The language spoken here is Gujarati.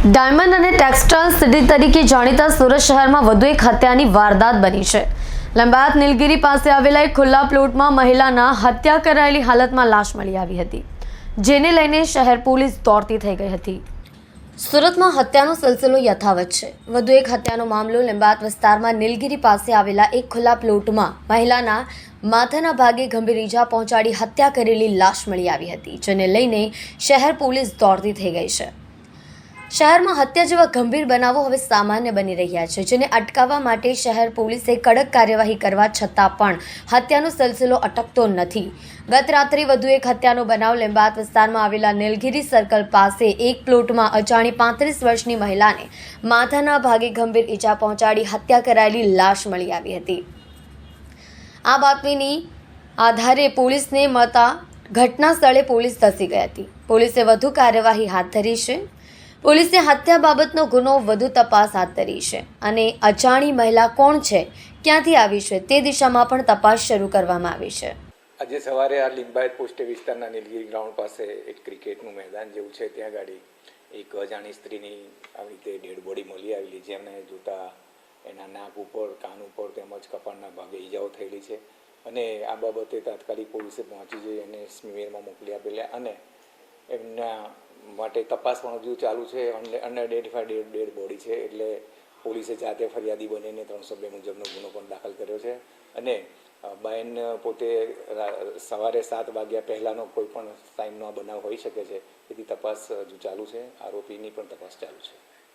ડાયમંડ અને ટેક્સટાઇલ સિટી તરીકે જાણીતા સુરત શહેરમાં વધુ એક હત્યાની વારદાત બની છે। લંબાયત નીલગિરી પાસે આવેલા એક ખુલ્લા પ્લોટમાં મહિલાના હત્યા કરાયેલી હાલતમાં લાશ મળી આવી હતી, જેને લઈને શહેર પોલીસ દોડતી થઈ ગઈ હતી। સુરતમાં હત્યાનો સિલસિલો યથાવત છે। વધુ એક હત્યાનો મામલો લંબાયત વિસ્તારમાં નીલગિરી પાસે આવેલા એક ખુલ્લા પ્લોટમાં મહિલાના માથાના ભાગે ગંભીર ઈજા પહોંચાડી હત્યા કરેલી લાશ મળી આવી હતી, જેને લઈને શહેર પોલીસ દોડતી થઈ ગઈ છે। શહેરમાં હત્યા જેવા ગંભીર બનાવો હવે સામાન્ય બની રહ્યા છે, જેને અટકાવવા માટે શહેર પોલીસે કડક કાર્યવાહી કરવા છતાં પણ હત્યાનો સિલસિલો અટકતો નથી। ગત રાત્રે વધુ એક હત્યાનો બનાવ લંબાયત વિસ્તારમાં આવેલા નીલગિરી સર્કલ પાસે એક પ્લોટમાં અજાણી 35 વર્ષની મહિલાને માથાના ભાગે ગંભીર ઈજા પહોંચાડી હત્યા કરાયેલી લાશ મળી આવી હતી। આ બાતમીની આધારે પોલીસને મળતા ઘટના સ્થળે પોલીસ ધસી ગઈ હતી। પોલીસે વધુ કાર્યવાહી હાથ ધરી છે। પોલીસે હત્યા બાબતનો ગુનો વધુ તપાસ હાથ ધરી છે અને અજાણી મહિલા કોણ છે, ક્યાંથી આવી છે તે દિશામાં પણ તપાસ શરૂ કરવામાં આવી છે। આજે સવારે આ લિંબાયત પોસ્ટ વિસ્તારના નીલગિરી ગ્રાઉન્ડ પાસે એક ક્રિકેટનું મેદાન જેવું છે, ત્યાં ગાડી એક અજાણી સ્ત્રીની આવી રીતે ડેડ બોડી મળી આવેલી, જેમને જોતા એના નાક ઉપર, કાન ઉપર તેમજ કપાળના ભાગે ઈજાઓ થયેલી છે અને આ બાબતે તાત્કાલિક પોલીસે પહોંચી જઈ અને સ્મીમેરમાં મોકલી આપેલા અને એમના માટે તપાસ પણ હજુ ચાલુ છે। અનઆઇડેન્ટિફાઈડ ડેડ બોડી છે, એટલે પોલીસે જાતે ફરિયાદી બનીને 302 મુજબનો ગુનો પણ દાખલ કર્યો છે અને બાયન પોતે સવારે 7 વાગ્યા પહેલાંનો કોઈ પણ ટાઈમનો આ બનાવ હોઈ શકે છે, એની તપાસ હજુ ચાલુ છે। આરોપીની પણ તપાસ ચાલુ છે।